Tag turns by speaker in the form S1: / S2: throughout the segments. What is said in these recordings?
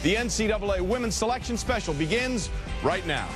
S1: The NCAA Women's Selection Special begins right now.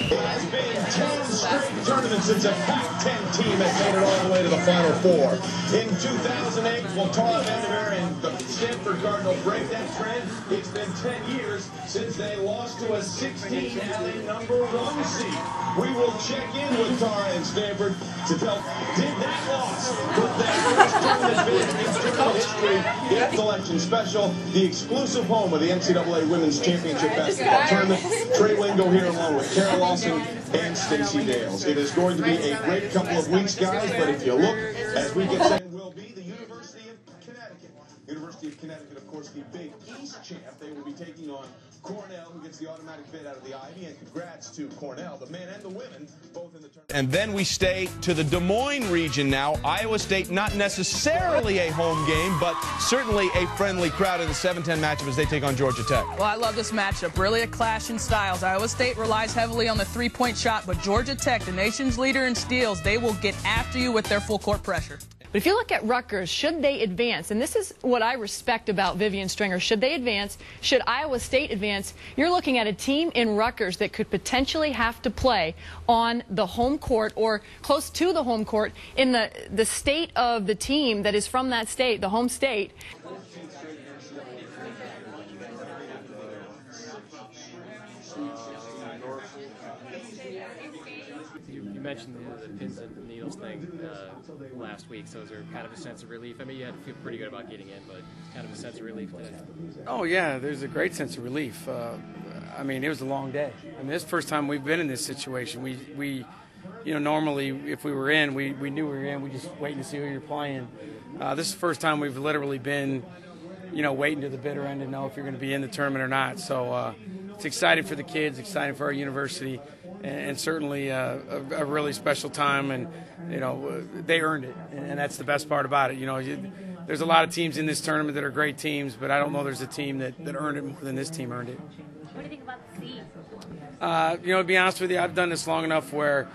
S2: It has been 10 straight tournaments since a Pac-10 team has made it all the way to the Final Four. In 2008, will Tara Vandermeer and the Stanford Cardinals break that trend? It's been 10 years since they lost to a 16 and a #1 seed. We will check in with Tara and Stanford to tell, did that loss put their first tournament bid in tournament history in Selection Special, the exclusive home of the NCAA Women's Championship Basketball Tournament? Trey Wingo here along with Kara Lawson and Stacey Dales. It is going to be a great couple of weeks, guys, but if you look, as we get set, will be the University of Connecticut. University of Connecticut, of course, the Big East champ. They will be taking on Cornell, who gets the automatic bid out of the Ivy, and congrats to Cornell, the men and the women, both in the tournament.
S1: And then we stay to the Des Moines region now. Iowa State, not necessarily a home game, but certainly a friendly crowd in the 7-10 matchup as they take on Georgia Tech.
S3: Well, I love this matchup. Really a clash in styles. Iowa State relies heavily on the three-point shot, but Georgia Tech, the nation's leader in steals, they will get after you with their full court pressure.
S4: But if you look at Rutgers, should they advance, and this is what I respect about Vivian Stringer, should they advance, should Iowa State advance, you're looking at a team in Rutgers that could potentially have to play on the home court or close to the home court in the state of the team that is from that state, the home state.
S5: You mentioned the pins and needles thing last week, so is there kind of a sense of relief? I mean, you had to feel pretty good about getting in, but kind of a sense of relief today.
S6: Oh, yeah, there's a great sense of relief. I mean, it was a long day. I mean, this is the first time we've been in this situation. We you know, normally if we were in, we knew we were in. We just waiting to see who you're playing. This is the first time we've literally been, you know, waiting to the bitter end to know if you're going to be in the tournament or not. So it's exciting for the kids, exciting for our university, and certainly a really special time. And, you know, they earned it, and that's the best part about it. You know, there's a lot of teams in this tournament that are great teams, but I don't know there's a team that earned it more than this team earned it.
S7: What do you think about the seed?
S6: You know, to be honest with you, I've done this long enough where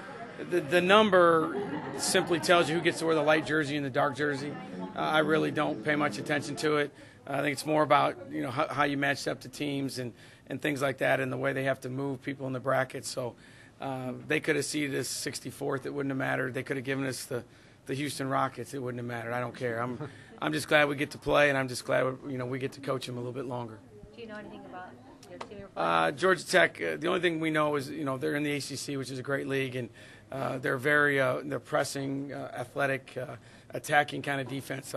S6: the number simply tells you who gets to wear the light jersey and the dark jersey. I really don't pay much attention to it. I think it's more about, you know, how you match up to teams and things like that, and the way they have to move people in the bracket. So they could have seeded us 64th. It wouldn't have mattered. They could have given us the Houston Rockets. It wouldn't have mattered. I don't care. I'm just glad we get to play, and I'm just glad, you know, we get to coach them a little bit longer.
S7: Do you know anything about your team?
S6: Georgia Tech, the only thing we know is, you know, they're in the ACC, which is a great league, and they're very they're pressing, athletic, attacking kind of defense.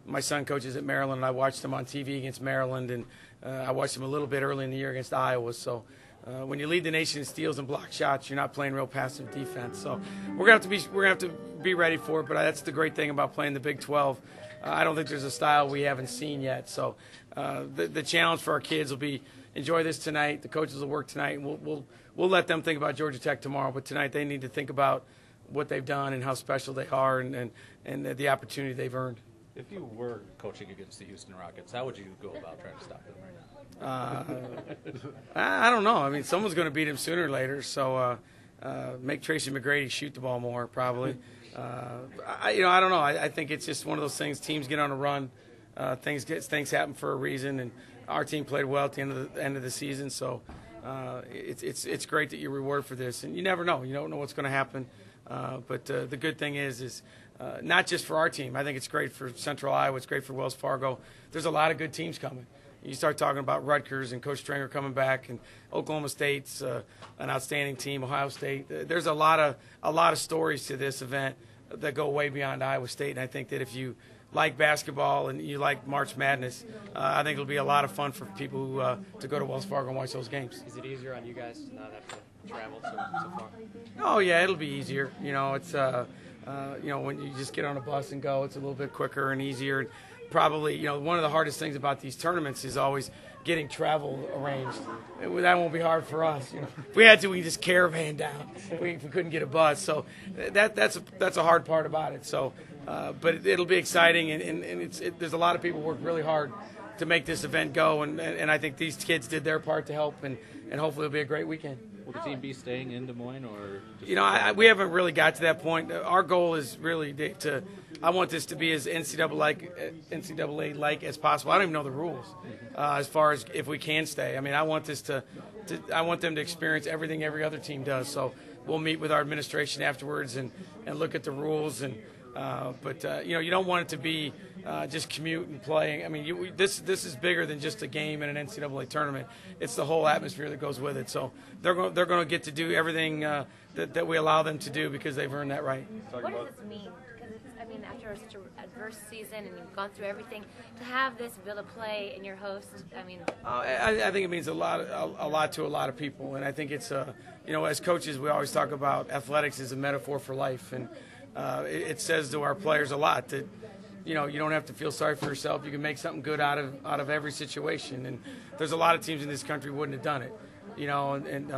S6: My son coaches at Maryland, and I watched them on TV against Maryland, and I watched them a little bit early in the year against Iowa. So when you lead the nation in steals and block shots, you're not playing real passive defense. So we're gonna have to be ready for it. But that's the great thing about playing the Big 12. I don't think there's a style we haven't seen yet. So the challenge for our kids will be enjoy this tonight. The coaches will work tonight, and we'll let them think about Georgia Tech tomorrow. But tonight they need to think about what they've done and how special they are, and the opportunity they've earned.
S8: If you were coaching against the Houston Rockets, how would you go about trying to stop them right now?
S6: I don't know. I mean, someone's going to beat him sooner or later. So make Tracy McGrady shoot the ball more, probably. I don't know. I think it's just one of those things. Teams get on a run. Things happen for a reason, and our team played well at the end of the season. So it's great that you're rewarded for this. And you never know. You don't know what's going to happen. But the good thing is not just for our team. I think it's great for Central Iowa. It's great for Wells Fargo. There's a lot of good teams coming. You start talking about Rutgers and Coach Stringer coming back, and Oklahoma State's an outstanding team. Ohio State. There's a lot of stories to this event that go way beyond Iowa State. And I think that if you like basketball and you like March Madness, I think it'll be a lot of fun for people who, to go to Wells Fargo and watch those games.
S5: Is it easier on you guys to not have to travel so far?
S6: Oh yeah, it'll be easier. You know, it's you know, when you just get on a bus and go, it's a little bit quicker and easier. Probably, you know, one of the hardest things about these tournaments is always getting travel arranged. That won't be hard for us. You know, if we had to, we could just caravan down. If we couldn't get a bus, so that's a hard part about it. So, but it'll be exciting, and there's a lot of people who work really hard to make this event go, and I think these kids did their part to help, and hopefully it'll be a great weekend.
S8: Will the team be staying in Des Moines, or
S6: we haven't really got to that point. Our goal is really I want this to be as NCAA-like as possible. I don't even know the rules as far as if we can stay. I mean, I want this I want them to experience everything every other team does. So we'll meet with our administration afterwards and look at the rules. But you don't want it to be just commute and play. I mean, this is bigger than just a game in an NCAA tournament. It's the whole atmosphere that goes with it. So they're going to get to do everything that we allow them to do because they've earned that right.
S7: What does this mean? Because after such an adverse season and you've gone through everything, to have this bill of play in your host, I mean.
S6: I think it means a lot to a lot of people, and I think it's as coaches we always talk about athletics as a metaphor for life, and it says to our players a lot that you don't have to feel sorry for yourself. You can make something good out of every situation, and there's a lot of teams in this country wouldn't have done it, and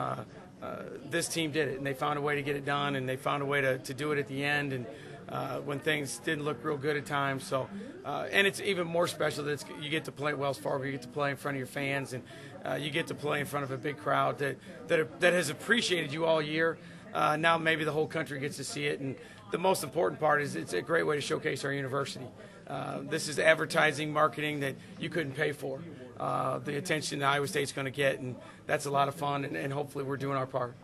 S6: this team did it, and they found a way to get it done, and they found a way to do it at the end, and when things didn't look real good at times. So, and it's even more special that you get to play at Wells Fargo, you get to play in front of your fans, and you get to play in front of a big crowd that has appreciated you all year. Now maybe the whole country gets to see it, and the most important part is it's a great way to showcase our university. This is advertising, marketing that you couldn't pay for. The attention that Iowa State's going to get, and that's a lot of fun, and hopefully we're doing our part.